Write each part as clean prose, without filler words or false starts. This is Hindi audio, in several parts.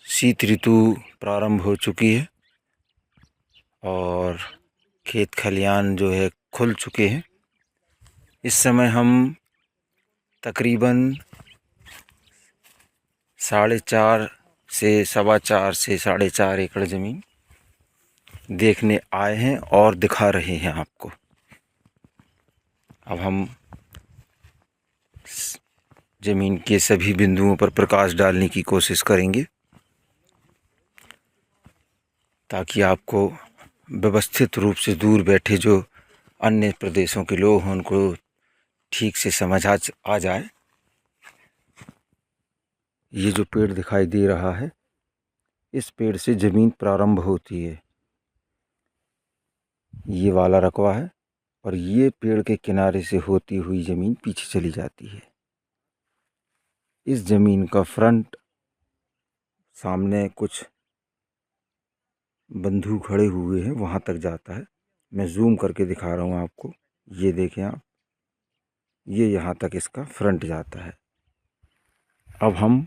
शीत ऋतु प्रारंभ हो चुकी है और खेत खलियान जो है खुल चुके हैं। इस समय हम तकरीबन 4.5 से 4.25 एकड़ ज़मीन देखने आए हैं और दिखा रहे हैं आपको। अब हम ज़मीन के सभी बिंदुओं पर प्रकाश डालने की कोशिश करेंगे ताकि आपको व्यवस्थित रूप से दूर बैठे जो अन्य प्रदेशों के लोग हैं उनको ठीक से समझ आ जाए। ये जो पेड़ दिखाई दे रहा है, इस पेड़ से ज़मीन प्रारंभ होती है। ये वाला रकबा है और ये पेड़ के किनारे से होती हुई ज़मीन पीछे चली जाती है। इस ज़मीन का फ्रंट सामने कुछ बंधु खड़े हुए हैं, वहाँ तक जाता है। मैं जूम करके दिखा रहा हूँ आपको। ये देखें आप, ये यहाँ तक इसका फ्रंट जाता है। अब हम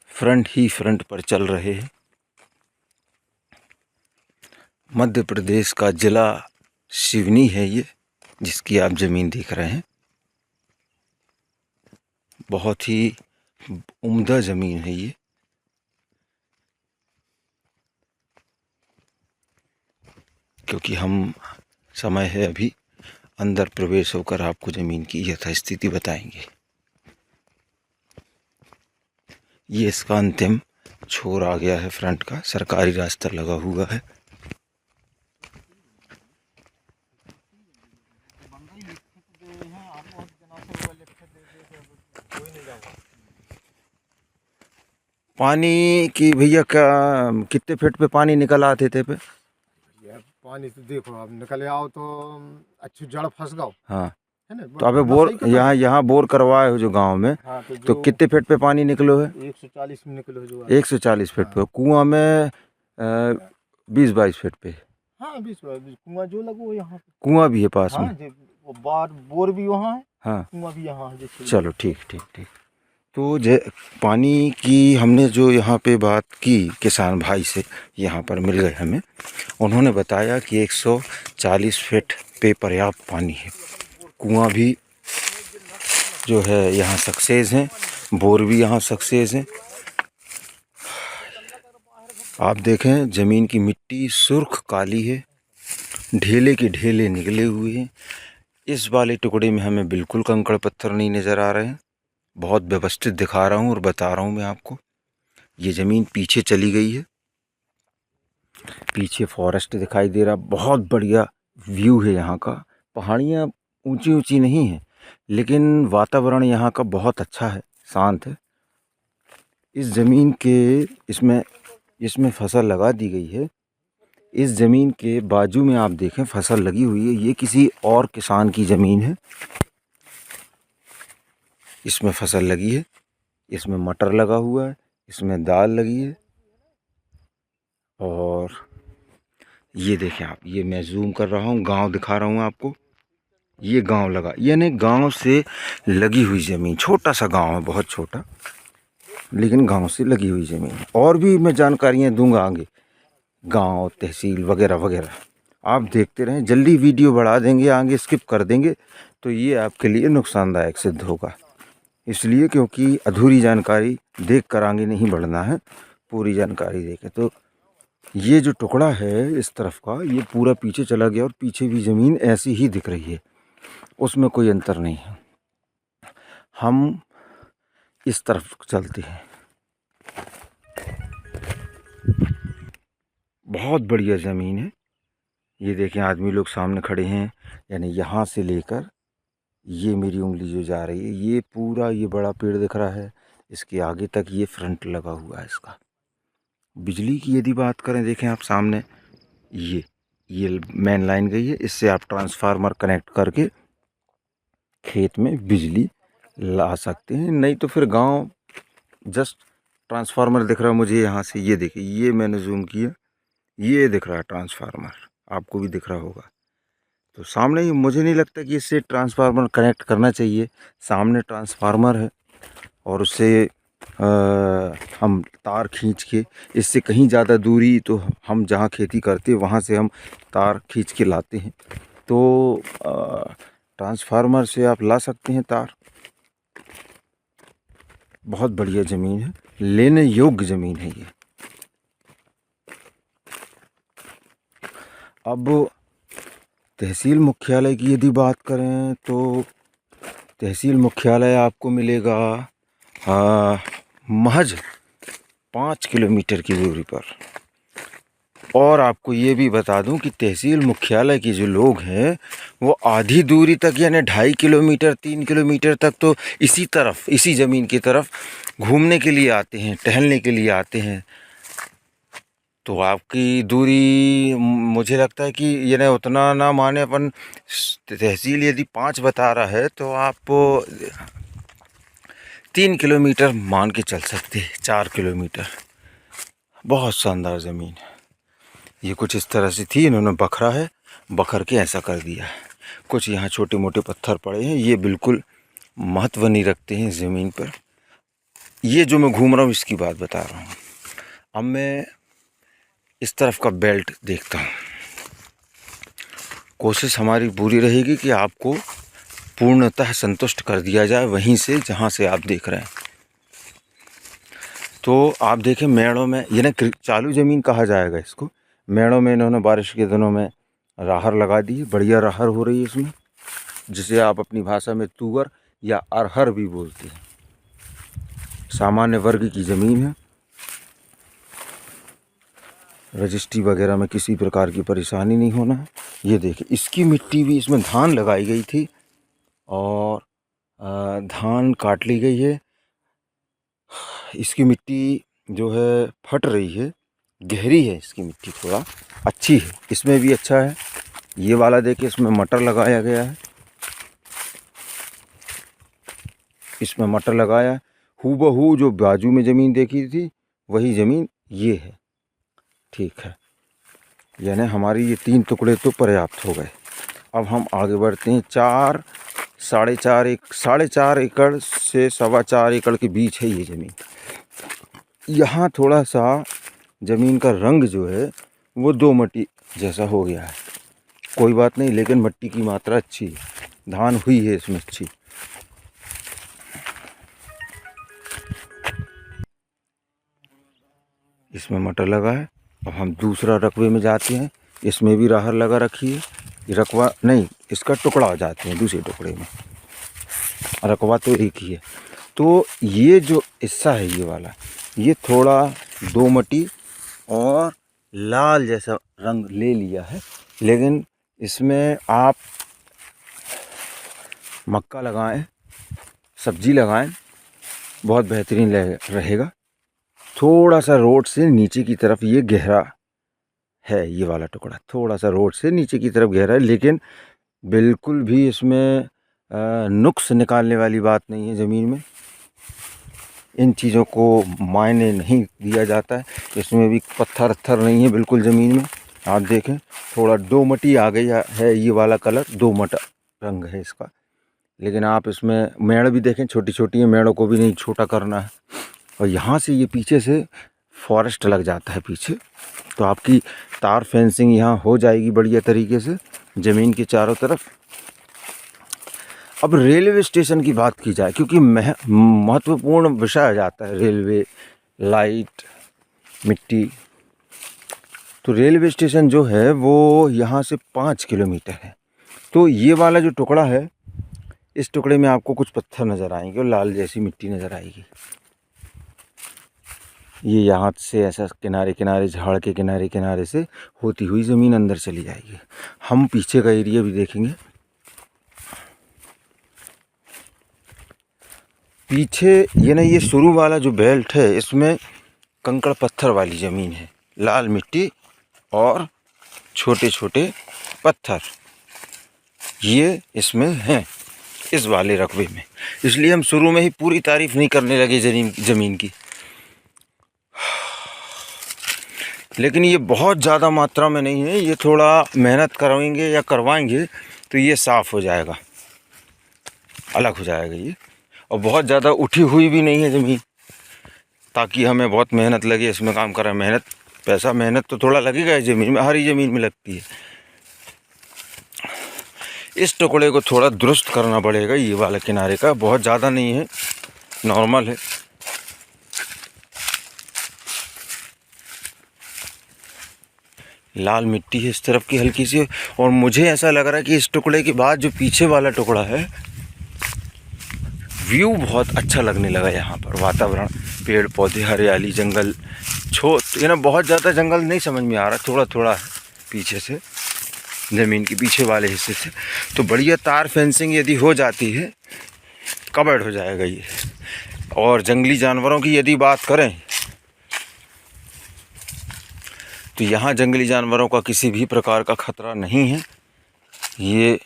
फ्रंट पर चल रहे हैं। मध्य प्रदेश का जिला सिवनी है ये, जिसकी आप ज़मीन देख रहे हैं। बहुत ही उम्दा ज़मीन है ये। क्योंकि हम समय है अभी, अंदर प्रवेश होकर आपको ज़मीन की यथास्थिति बताएंगे। ये इसका अंतिम छोर आ गया है फ्रंट का, सरकारी रास्ता लगा हुआ है। पानी की भैया क्या कितने फीट पे पानी निकल आते थे पे? यार पानी तो देखो अब निकले आओ तो अच्छी जड़ फंस गओ। हाँ, है ना। तो अबे बोर यहाँ बोर करवाए हो जो गांव में। हाँ, तो कितने फीट पे पानी निकलो है? 140 में निकलो जो 140 फीट पे। कुआं में 20-22 फीट पे। हाँ 20 कुआं जो लगो यहाँ पे। कुआं भी है पास हाँ, में? बार बोर भी वहाँ है। हाँ, कुआं भी यहाँ है। चलो ठीक। तो पानी की हमने जो यहाँ पे बात की किसान भाई से, यहाँ पर मिल गए हमें। उन्होंने बताया कि 140 फीट पे पर्याप्त पानी है। कुआं भी जो है यहाँ सक्सेस हैं, बोर भी यहाँ सक्सेस हैं। आप देखें ज़मीन की मिट्टी सुर्ख काली है, ढेले के ढेले निकले हुए हैं। इस वाले टुकड़े में हमें बिल्कुल कंकड़ पत्थर नहीं नज़र आ रहे हैं। बहुत व्यवस्थित दिखा रहा हूँ और बता रहा हूँ मैं आपको। ये ज़मीन पीछे चली गई है, पीछे फॉरेस्ट दिखाई दे रहा। बहुत बढ़िया व्यू है यहाँ का। पहाड़ियाँ ऊंची ऊंची नहीं हैं, लेकिन वातावरण यहाँ का बहुत अच्छा है, शांत है। इस ज़मीन के इसमें फसल लगा दी गई है। इस ज़मीन के बाजू में आप देखें फसल लगी हुई है। ये किसी और किसान की ज़मीन है, इसमें फसल लगी है। इसमें मटर लगा हुआ है, इसमें दाल लगी है। और ये देखें आप, ये मैं जूम कर रहा हूँ, गांव दिखा रहा हूँ आपको। ये गांव लगा, यानी गांव से लगी हुई ज़मीन। छोटा सा गांव है, बहुत छोटा, लेकिन गांव से लगी हुई ज़मीन। और भी मैं जानकारियाँ दूंगा आगे, गांव तहसील वगैरह वगैरह। आप देखते रहें, जल्दी वीडियो बढ़ा देंगे, आगे स्किप कर देंगे तो ये आपके लिए नुकसानदायक सिद्ध होगा। इसलिए क्योंकि अधूरी जानकारी देख कर आगे नहीं बढ़ना है, पूरी जानकारी देखें। तो ये जो टुकड़ा है इस तरफ का, ये पूरा पीछे चला गया और पीछे भी ज़मीन ऐसी ही दिख रही है, उसमें कोई अंतर नहीं है। हम इस तरफ चलते हैं। बहुत बढ़िया ज़मीन है। ये देखें आदमी लोग सामने खड़े हैं, यानी यहाँ से लेकर ये मेरी उंगली जो जा रही है, ये पूरा ये बड़ा पेड़ दिख रहा है, इसके आगे तक ये फ्रंट लगा हुआ है इसका। बिजली की यदि बात करें, देखें आप सामने ये मेन लाइन गई है। इससे आप ट्रांसफार्मर कनेक्ट करके खेत में बिजली ला सकते हैं। नहीं तो फिर गांव जस्ट ट्रांसफार्मर दिख रहा है मुझे यहाँ से। ये देखिए, ये मैंने जूम किया, ये दिख रहा है ट्रांसफार्मर, आपको भी दिख रहा होगा। तो सामने ही, मुझे नहीं लगता कि इससे ट्रांसफार्मर कनेक्ट करना चाहिए। सामने ट्रांसफार्मर है और उससे हम तार खींच के, इससे कहीं ज़्यादा दूरी तो हम जहाँ खेती करते वहाँ से हम तार खींच के लाते हैं। तो ट्रांसफार्मर से आप ला सकते हैं तार। बहुत बढ़िया ज़मीन है, लेने योग्य ज़मीन है ये। अब तहसील मुख्यालय की यदि बात करें तो तहसील मुख्यालय आपको मिलेगा महज 5 किलोमीटर की दूरी पर। और आपको ये भी बता दूं कि तहसील मुख्यालय के जो लोग हैं वो आधी दूरी तक यानी 2.5 किलोमीटर 3 किलोमीटर तक तो इसी ज़मीन की तरफ घूमने के लिए आते हैं, टहलने के लिए आते हैं। तो आपकी दूरी मुझे लगता है कि यानी उतना ना माने अपन, तहसील यदि 5 बता रहा है तो आप 3 किलोमीटर मान के चल सकते हैं, 4 किलोमीटर। बहुत शानदार ज़मीन है ये। कुछ इस तरह से थी, इन्होंने बखर के ऐसा कर दिया। कुछ यहाँ छोटे मोटे पत्थर पड़े हैं, ये बिल्कुल महत्व नहीं रखते हैं ज़मीन पर। ये जो मैं घूम रहा हूँ इसकी बात बता रहा हूँ। अब मैं इस तरफ का बेल्ट देखता हूँ। कोशिश हमारी पूरी रहेगी कि आपको पूर्णतः संतुष्ट कर दिया जाए वहीं से जहाँ से आप देख रहे हैं। तो आप देखें मेड़ों में, ये ना चालू ज़मीन कहा जाएगा इसको। मेड़ों में इन्होंने बारिश के दिनों में राहर लगा दी, बढ़िया राहर हो रही है इसमें, जिसे आप अपनी भाषा में तुअर या अरहर भी बोलते हैं। सामान्य वर्ग की ज़मीन है, रजिस्ट्री वगैरह में किसी प्रकार की परेशानी नहीं होना है। ये देखिए इसकी मिट्टी भी, इसमें धान लगाई गई थी और धान काट ली गई है। इसकी मिट्टी जो है फट रही है, गहरी है इसकी मिट्टी, थोड़ा अच्छी है। इसमें भी अच्छा है। ये वाला देखिए इसमें मटर लगाया गया है, इसमें मटर लगाया है। हूबहू जो बाजू में ज़मीन देखी थी वही ज़मीन ये है। ठीक है, यानी हमारी ये 3 टुकड़े तो पर्याप्त हो गए। अब हम आगे बढ़ते हैं। 4.5 एकड़ से 4.25 एकड़ के बीच है ये ज़मीन। यहाँ थोड़ा सा ज़मीन का रंग जो है वो दोमटी जैसा हो गया है, कोई बात नहीं, लेकिन मिट्टी की मात्रा अच्छी है, धान हुई है इसमें अच्छी। इसमें मटर लगा है। अब हम दूसरा रकबे में जाते हैं। इसमें भी राहर लगा रखी है। ये रकबा नहीं, इसका टुकड़ा हो जाते हैं दूसरे टुकड़े में, रकबा तो एक ही है। तो ये जो हिस्सा है ये वाला, ये थोड़ा दोमटी और लाल जैसा रंग ले लिया है, लेकिन इसमें आप मक्का लगाएं, सब्जी लगाएं, बहुत बेहतरीन रहेगा। थोड़ा सा रोड से नीचे की तरफ ये गहरा है, ये वाला टुकड़ा थोड़ा सा रोड से नीचे की तरफ गहरा है, लेकिन बिल्कुल भी इसमें नुक्स निकालने वाली बात नहीं है। ज़मीन में इन चीज़ों को मायने नहीं दिया जाता है। इसमें भी पत्थर नहीं है बिल्कुल ज़मीन में। आप देखें थोड़ा दोमटी आ गई है, ये वाला कलर दोमट रंग है इसका। लेकिन आप इसमें मेड़ भी देखें, छोटी छोटी है, मेड़ों को भी नहीं छोटा करना है। और यहाँ से ये पीछे से फॉरेस्ट लग जाता है पीछे, तो आपकी तार फेंसिंग यहाँ हो जाएगी बढ़िया तरीके से ज़मीन के चारों तरफ। अब रेलवे स्टेशन की बात की जाए, क्योंकि महत्वपूर्ण विषय आ जाता है रेलवे, लाइट, मिट्टी। तो रेलवे स्टेशन जो है वो यहाँ से 5 किलोमीटर है। तो ये वाला जो टुकड़ा है, इस टुकड़े में आपको कुछ पत्थर नज़र आएंगे और लाल जैसी मिट्टी नज़र आएगी। ये यहाँ से ऐसा किनारे किनारे, झाड़ के किनारे किनारे से होती हुई ज़मीन अंदर चली जाएगी। हम पीछे का एरिया भी देखेंगे। पीछे ये ना, ये शुरू वाला जो बेल्ट है इसमें कंकड़ पत्थर वाली ज़मीन है, लाल मिट्टी और छोटे छोटे पत्थर ये इसमें हैं इस वाले रकबे में। इसलिए हम शुरू में ही पूरी तारीफ नहीं करने लगे ज़मीन की। लेकिन ये बहुत ज़्यादा मात्रा में नहीं है, ये थोड़ा मेहनत करवाएंगे या करवाएंगे तो ये साफ़ हो जाएगा, अलग हो जाएगा ये। और बहुत ज़्यादा उठी हुई भी नहीं है ज़मीन, ताकि हमें बहुत मेहनत लगे इसमें काम करें। मेहनत तो थोड़ा लगेगा ज़मीन में, हर ज़मीन में लगती है। इस टुकड़े को थोड़ा दुरुस्त करना पड़ेगा, ये वाला किनारे का, बहुत ज़्यादा नहीं है, नॉर्मल है। लाल मिट्टी है इस तरफ की हल्की सी, और मुझे ऐसा लग रहा है कि इस टुकड़े के बाद जो पीछे वाला टुकड़ा है, व्यू बहुत अच्छा लगने लगा। यहाँ पर वातावरण, पेड़ पौधे, हरियाली, जंगल, ये ना बहुत ज़्यादा जंगल नहीं समझ में आ रहा, थोड़ा थोड़ा है पीछे से, ज़मीन के पीछे वाले हिस्से से। तो बढ़िया तार फेंसिंग यदि हो जाती है, कवर्ड हो जाएगा ये। और जंगली जानवरों की यदि बात करें तो यहाँ जंगली जानवरों का किसी भी प्रकार का खतरा नहीं है, ये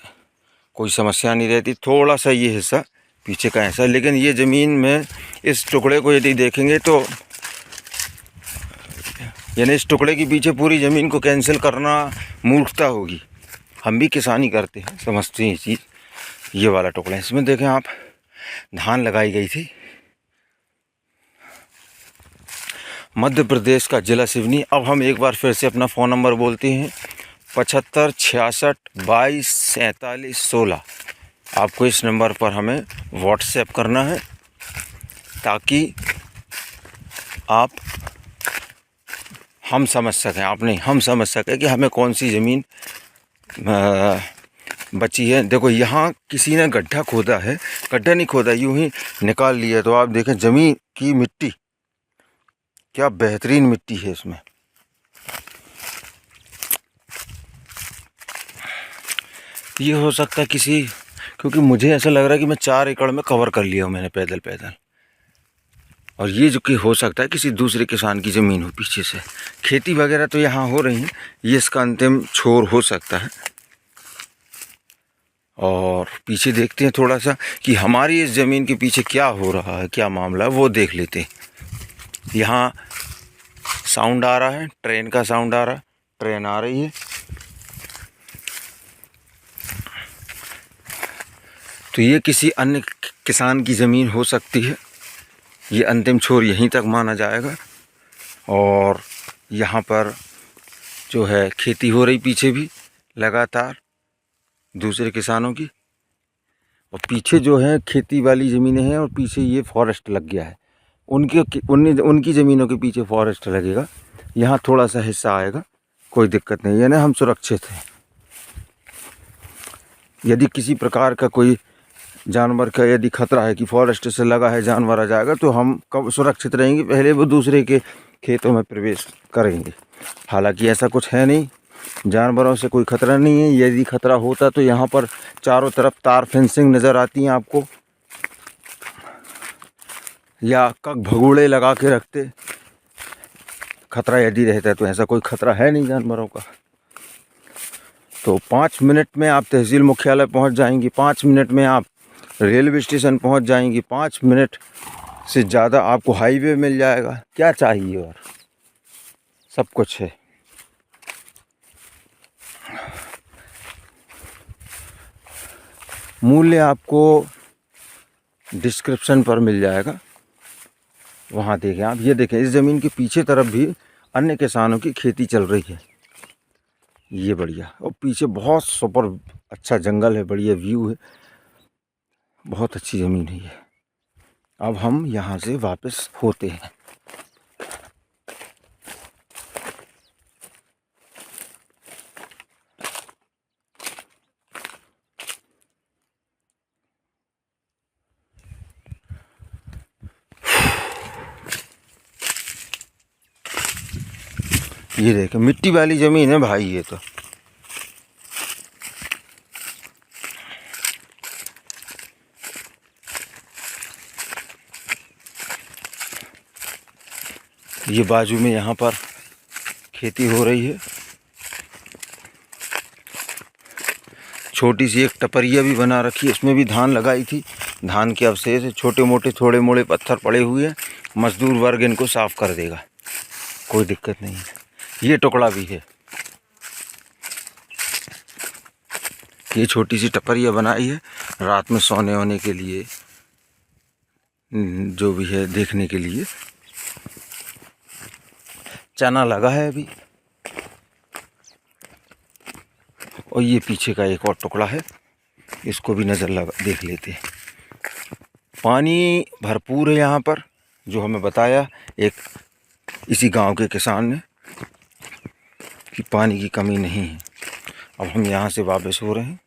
कोई समस्या नहीं रहती। थोड़ा सा ये हिस्सा पीछे का ऐसा, लेकिन ये ज़मीन में इस टुकड़े को यदि देखेंगे तो यानी इस टुकड़े के पीछे पूरी ज़मीन को कैंसिल करना मूर्खता होगी। हम भी किसानी करते हैं, समझते हैं ये चीज़। ये वाला टुकड़ा, इसमें देखें आप, धान लगाई गई थी। मध्य प्रदेश का जिला सिवनी। अब हम एक बार फिर से अपना फ़ोन नंबर बोलते हैं, 75 66 22 47 16। आपको इस नंबर पर हमें व्हाट्सएप करना है ताकि आप हम समझ सकें, आप नहीं, हम समझ सकें कि हमें कौन सी ज़मीन बची है। देखो यहाँ किसी ने गड्ढा खोदा है, गड्ढा नहीं खोदा, यूं ही निकाल लिया। तो आप देखें ज़मीन की मिट्टी, क्या बेहतरीन मिट्टी है इसमें। ये हो सकता है किसी, क्योंकि मुझे ऐसा लग रहा है कि मैं 4 एकड़ में कवर कर लिया हूँ मैंने पैदल पैदल। और ये जो कि हो सकता है किसी दूसरे किसान की ज़मीन हो पीछे से। खेती वगैरह तो यहाँ हो रही है, ये इसका अंतिम छोर हो सकता है। और पीछे देखते हैं थोड़ा सा कि हमारी इस ज़मीन के पीछे क्या हो रहा है, क्या मामला है, वो देख लेते हैं। यहाँ साउंड आ रहा है, ट्रेन का साउंड आ रहा है, ट्रेन आ रही है। तो ये किसी अन्य किसान की ज़मीन हो सकती है, ये अंतिम छोर यहीं तक माना जाएगा। और यहाँ पर जो है खेती हो रही पीछे भी लगातार दूसरे किसानों की, और पीछे जो है खेती वाली ज़मीनें हैं, और पीछे ये फॉरेस्ट लग गया है। उनकी ज़मीनों के पीछे फॉरेस्ट लगेगा। यहाँ थोड़ा सा हिस्सा आएगा, कोई दिक्कत नहीं, यानी हम सुरक्षित हैं। यदि किसी प्रकार का कोई जानवर का यदि खतरा है कि फॉरेस्ट से लगा है, जानवर आ जाएगा, तो हम कब सुरक्षित रहेंगे, पहले वो दूसरे के खेतों में प्रवेश करेंगे। हालांकि ऐसा कुछ है नहीं, जानवरों से कोई खतरा नहीं है। यदि खतरा होता तो यहाँ पर चारों तरफ तार फेंसिंग नज़र आती हैं आपको, या कक भगोड़े लगा के रखते। खतरा यदि रहता है तो ऐसा कोई खतरा है नहीं जानवरों का। तो 5 मिनट में आप तहसील मुख्यालय पहुँच जाएंगी, 5 मिनट में आप रेलवे स्टेशन पहुंच जाएंगी, 5 मिनट से ज़्यादा आपको हाईवे मिल जाएगा। क्या चाहिए, और सब कुछ है। मूल्य आपको डिस्क्रिप्शन पर मिल जाएगा, वहाँ देखें आप। ये देखें, इस ज़मीन के पीछे तरफ भी अन्य किसानों की खेती चल रही है, ये बढ़िया। और पीछे बहुत सुपर अच्छा जंगल है, बढ़िया व्यू है, बहुत अच्छी ज़मीन है ये। अब हम यहाँ से वापस होते हैं। ये देखें मिट्टी वाली ज़मीन है भाई, ये तो ये बाजू में यहाँ पर खेती हो रही है। छोटी सी एक टपरिया भी बना रखी है, इसमें भी धान लगाई थी। धान के अवशेष है, छोटे मोटे थोड़े मोड़े पत्थर पड़े हुए हैं। मजदूर वर्ग इनको साफ़ कर देगा, कोई दिक्कत नहीं है। ये टुकड़ा भी है, ये छोटी सी टपरिया बनाई है रात में सोने वोने के लिए, जो भी है देखने के लिए। चना लगा है अभी। और ये पीछे का एक और टुकड़ा है, इसको भी नज़र लगा देख लेते हैं। पानी भरपूर है यहाँ पर, जो हमें बताया एक इसी गांव के किसान ने कि पानी की कमी नहीं है। अब हम यहाँ से वापस हो रहे हैं।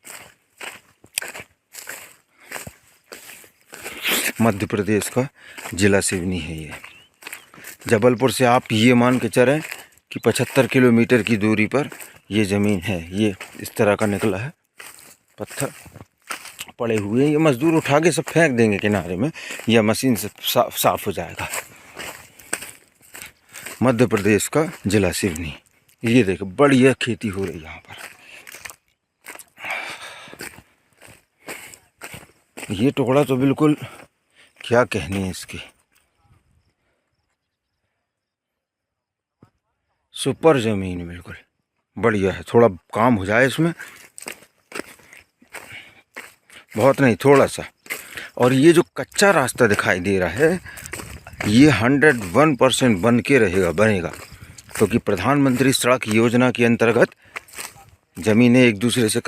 मध्य प्रदेश का जिला सिवनी है ये। जबलपुर से आप ये मान के चलें कि 75 किलोमीटर की दूरी पर ये ज़मीन है। ये इस तरह का निकला है, पत्थर पड़े हुए हैं। ये मज़दूर उठा के सब फेंक देंगे किनारे में, या मशीन से साफ हो जाएगा। मध्य प्रदेश का जिला सिवनी। ये देखो बढ़िया खेती हो रही है यहाँ पर। ये टुकड़ा तो बिल्कुल क्या कहने है इसकी, सुपर ज़मीन बिल्कुल बढ़िया है। थोड़ा काम हो जाए इसमें, बहुत नहीं थोड़ा सा। और ये जो कच्चा रास्ता दिखाई दे रहा है, ये 101% बन के बनेगा, क्योंकि प्रधानमंत्री सड़क योजना के अंतर्गत ज़मीनें एक दूसरे से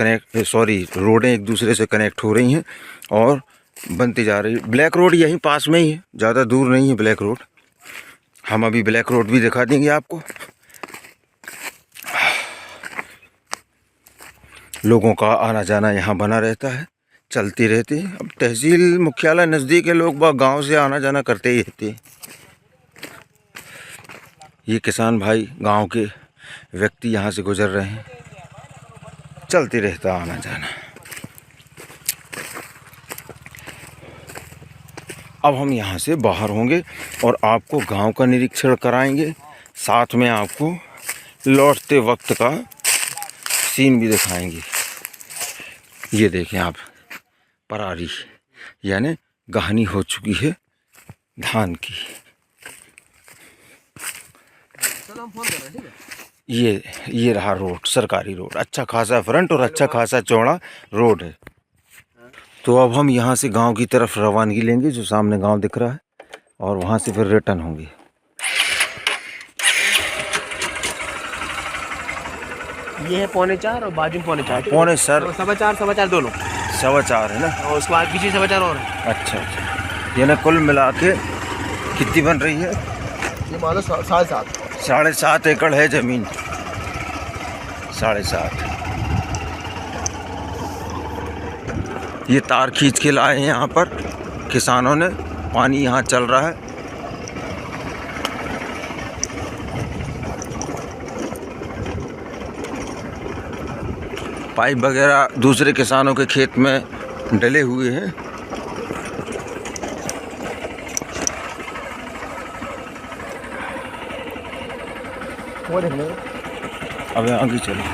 रोडें एक दूसरे से कनेक्ट हो रही हैं और बनती जा रही है। ब्लैक रोड यहीं पास में ही है, ज़्यादा दूर नहीं है ब्लैक रोड। हम अभी ब्लैक रोड भी दिखा देंगे आपको। लोगों का आना जाना यहाँ बना रहता है, चलती रहती है। अब तहसील मुख्यालय नज़दीक है, लोग बाग गाँव से आना जाना करते ही रहते हैं। ये किसान भाई गांव के व्यक्ति यहाँ से गुजर रहे हैं, चलते रहता आना जाना। अब हम यहाँ से बाहर होंगे और आपको गांव का निरीक्षण कराएंगे, साथ में आपको लौटते वक्त का सीन भी दिखाएंगे। ये देखें आप, परारी यानी गहनी हो चुकी है धान की। ये रहा रोड, सरकारी रोड, अच्छा खासा फ्रंट और अच्छा खासा चौड़ा रोड है। तो अब हम यहाँ से गांव की तरफ रवानगी लेंगे, जो सामने गांव दिख रहा है, और वहाँ से फिर रिटर्न होंगे। ये है 3:45 और बाजू में 4:45। पौने सर 4:15 दोनों। 4:15 है ना, और उसके बाद पीछे 4:15 और है। अच्छा। यानी कुल मिला के कितनी बन रही है? ये मान लो 7.5। 7.5 एकड़ है ज़मीन, 7.5। ये तार खींच के लाए हैं यहाँ पर किसानों ने, पानी यहाँ चल रहा है। पाइप वगैरह दूसरे किसानों के खेत में डले हुए हैं। वो देखने अब आगे चलो।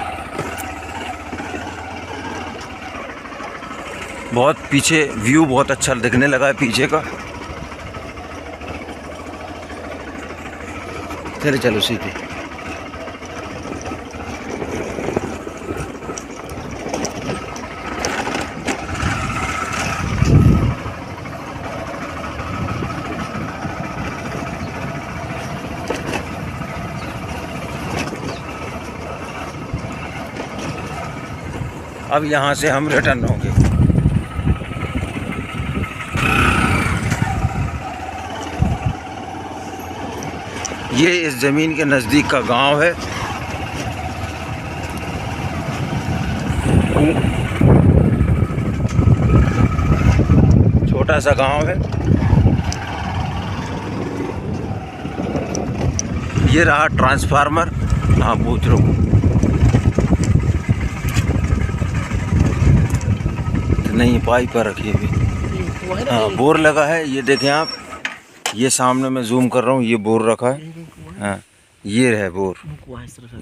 बहुत पीछे व्यू बहुत अच्छा दिखने लगा है पीछे का। चले चलो सीधे। अब यहाँ से हम रिटर्न होंगे। ये इस ज़मीन के नज़दीक का गांव है। छोटा सा गांव है। ये रहा ट्रांसफार्मर। हाँ पूछ लो। नहीं पाइप पर रखी अभी। हाँ बोर लगा है, ये देखें आप। ये सामने मैं जूम कर रहा हूँ, ये बोर रखा है। हाँ ये रहा बोर,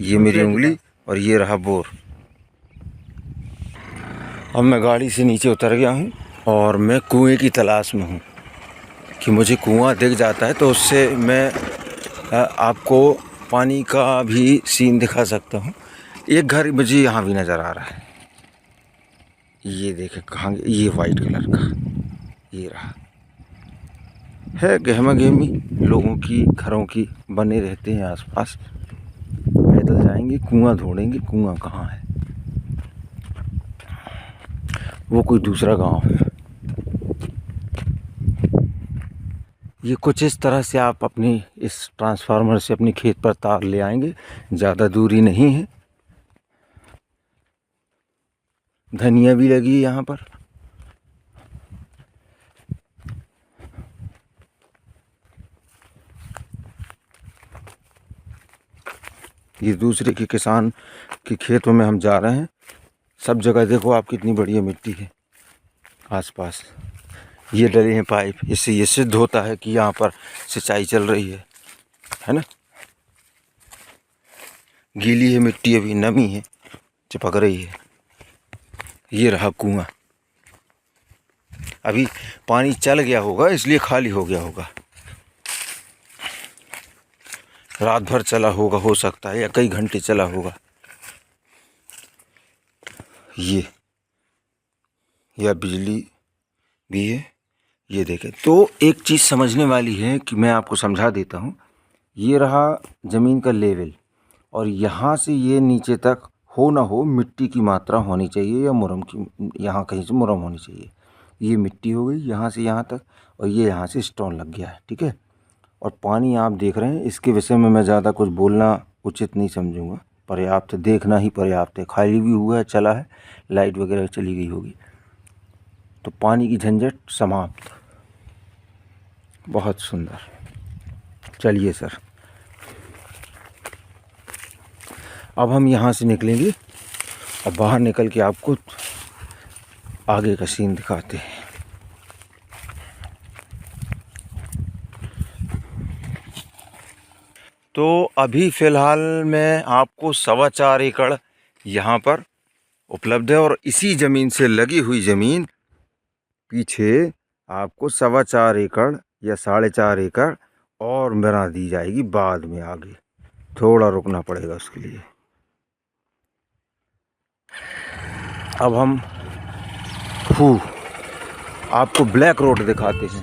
ये मेरी उंगली और ये रहा बोर। अब मैं गाड़ी से नीचे उतर गया हूँ और मैं कुएं की तलाश में हूँ कि मुझे कुआं दिख जाता है तो उससे मैं आपको पानी का भी सीन दिखा सकता हूँ। एक घर मुझे यहाँ भी नज़र आ रहा है। ये देखे कहाँ, ये वाइट कलर का ये रहा है। गहमा गहमी लोगों की घरों की बने रहते हैं आसपास। पैदल जाएंगे, कुआं ढूंढेंगे। कुआं कहाँ है? वो कोई दूसरा गांव है। ये कुछ इस तरह से आप अपनी इस ट्रांसफार्मर से अपनी खेत पर तार ले आएंगे, ज़्यादा दूरी नहीं है। धनिया भी लगी है यहाँ पर। ये दूसरे के किसान के खेतों में हम जा रहे हैं। सब जगह देखो आप कितनी बढ़िया मिट्टी है आसपास। ये डले हैं पाइप, इससे ये सिद्ध होता है कि यहाँ पर सिंचाई चल रही है ना। गीली है मिट्टी, अभी नमी है, चिपक रही है। ये रहा कुआं। अभी पानी चल गया होगा इसलिए खाली हो गया होगा। रात भर चला होगा, हो सकता है, या कई घंटे चला होगा। ये या बिजली भी है। ये देखें तो एक चीज़ समझने वाली है कि मैं आपको समझा देता हूँ। ये रहा ज़मीन का लेवल, और यहाँ से ये नीचे तक हो ना हो मिट्टी की मात्रा होनी चाहिए, या मुरम की, यहाँ कहीं से मुरम होनी चाहिए। ये मिट्टी हो गई यहाँ से यहाँ तक, और ये यहाँ से स्टोन लग गया है, ठीक है। और पानी आप देख रहे हैं, इसके विषय में मैं ज़्यादा कुछ बोलना उचित नहीं समझूंगा। पर्याप्त, देखना ही पर्याप्त है। खाली भी हुआ है, चला है, लाइट वगैरह चली गई होगी, तो पानी की झंझट समाप्त। बहुत सुंदर। चलिए सर, अब हम यहाँ से निकलेंगे और बाहर निकल के आपको आगे का सीन दिखाते हैं। तो अभी फ़िलहाल मैं आपको 4.25 एकड़ यहाँ पर उपलब्ध है, और इसी ज़मीन से लगी हुई ज़मीन पीछे आपको 4.25 एकड़ या 4.5 एकड़ और बना दी जाएगी बाद में। आगे थोड़ा रुकना पड़ेगा उसके लिए। अब हम आपको ब्लैक रोड दिखाते हैं।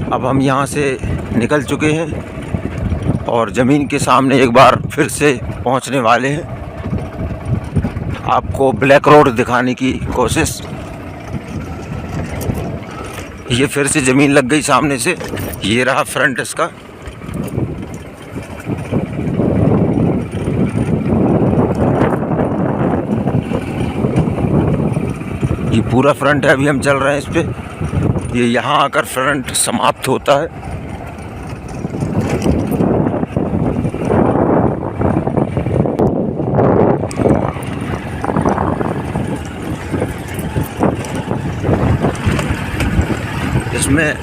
अब हम यहाँ से निकल चुके हैं और ज़मीन के सामने एक बार फिर से पहुँचने वाले हैं। आपको ब्लैक रोड दिखाने की कोशिश। ये फिर से ज़मीन लग गई सामने से। ये रहा फ्रंट इसका। ये पूरा फ्रंट है, अभी हम चल रहे हैं इस पे। ये यहाँ आकर फ्रंट समाप्त होता है। इसमें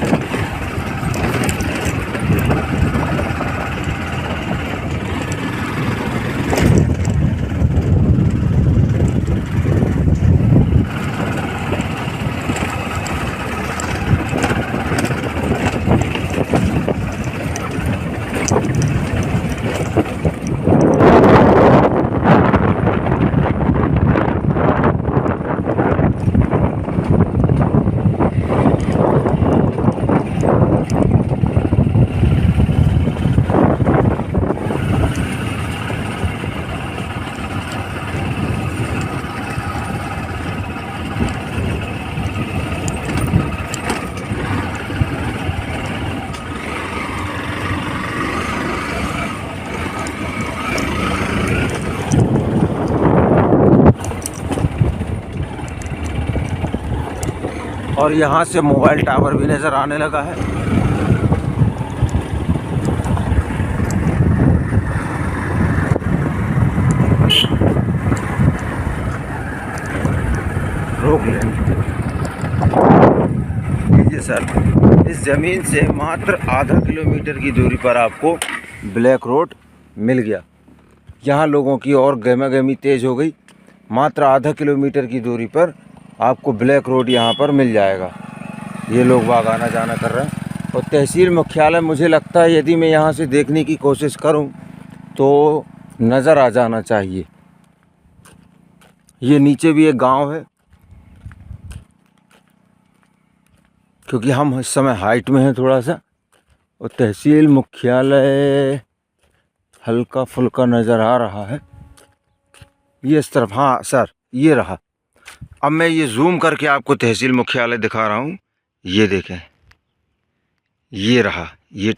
और यहाँ से मोबाइल टावर भी नज़र आने लगा है। रोक लेंगे। ये सर, इस ज़मीन से मात्र आधा किलोमीटर की दूरी पर आपको ब्लैक रोड मिल गया। यहाँ लोगों की और गहमागहमी तेज़ हो गई। मात्र आधा किलोमीटर की दूरी पर आपको ब्लैक रोड यहाँ पर मिल जाएगा। ये लोग बाग आना जाना कर रहे हैं। और तहसील मुख्यालय, मुझे लगता है यदि मैं यहाँ से देखने की कोशिश करूँ तो नज़र आ जाना चाहिए। ये नीचे भी एक गांव है, क्योंकि हम इस समय हाइट में हैं थोड़ा सा। और तहसील मुख्यालय हल्का फुल्का नज़र आ रहा है। ये इस तरफ, हाँ सर ये रहा। अब मैं ये जूम करके आपको तहसील मुख्यालय दिखा रहा हूँ। ये देखें, ये रहा, ये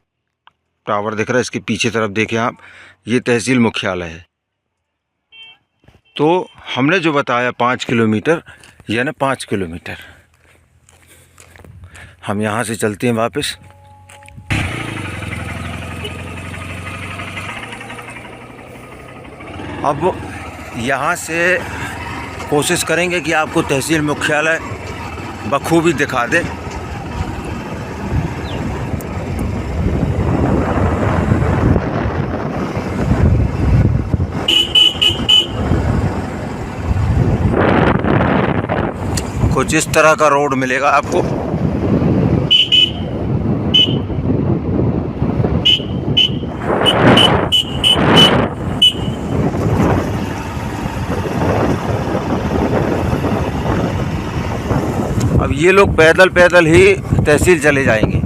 टावर दिख रहा है, इसके पीछे तरफ देखें आप, ये तहसील मुख्यालय है। तो हमने जो बताया 5 किलोमीटर, यानी 5 किलोमीटर। हम यहाँ से चलते हैं वापस। अब यहाँ से कोशिश करेंगे कि आपको तहसील मुख्यालय बखूबी दिखा दे। कुछ इस तरह का रोड मिलेगा आपको। अब ये लोग पैदल पैदल ही तहसील चले जाएंगे।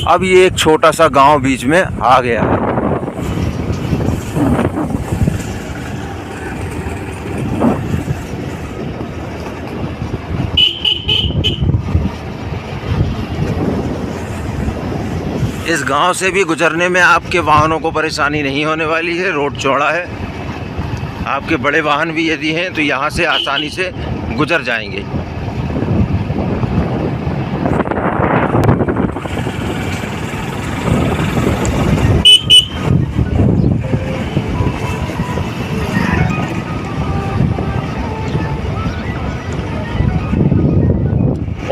अब ये एक छोटा सा गांव बीच में आ गया है। इस गांव से भी गुजरने में आपके वाहनों को परेशानी नहीं होने वाली है। रोड चौड़ा है, आपके बड़े वाहन भी यदि हैं तो यहाँ से आसानी से गुजर जाएंगे।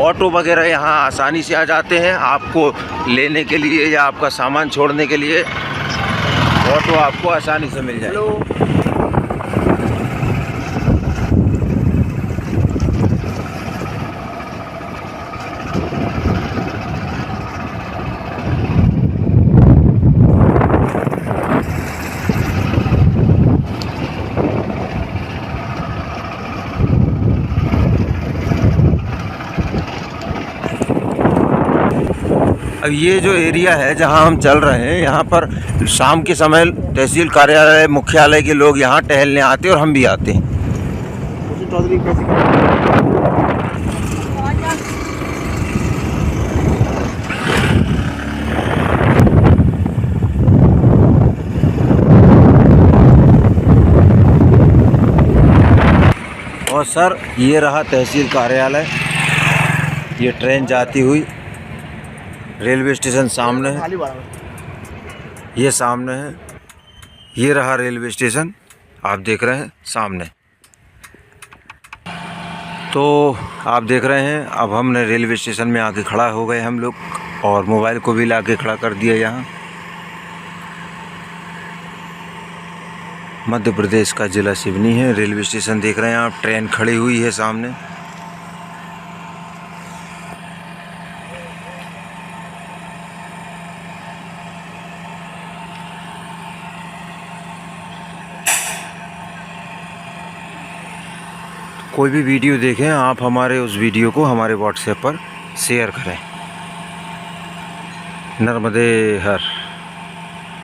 ऑटो वगैरह यहाँ आसानी से आ जाते हैं आपको लेने के लिए या आपका सामान छोड़ने के लिए। ऑटो आपको आसानी से मिल जाएगा। अब ये जो एरिया है जहां हम चल रहे हैं, यहाँ पर शाम के समय तहसील कार्यालय मुख्यालय के लोग यहाँ टहलने आते हैं और हम भी आते हैं। और सर ये रहा तहसील कार्यालय, ये ट्रेन जाती हुई। रेलवे स्टेशन सामने है, ये सामने है। ये रहा रेलवे स्टेशन, आप देख रहे हैं सामने। तो आप देख रहे हैं अब हमने रेलवे स्टेशन में आके खड़ा हो गए हम लोग, और मोबाइल को भी लाके खड़ा कर दिया यहाँ। मध्य प्रदेश का ज़िला सिवनी है। रेलवे स्टेशन देख रहे हैं आप, ट्रेन खड़ी हुई है सामने। कोई भी वीडियो देखें आप, हमारे उस वीडियो को हमारे व्हाट्सएप पर शेयर करें। नर्मदे हर।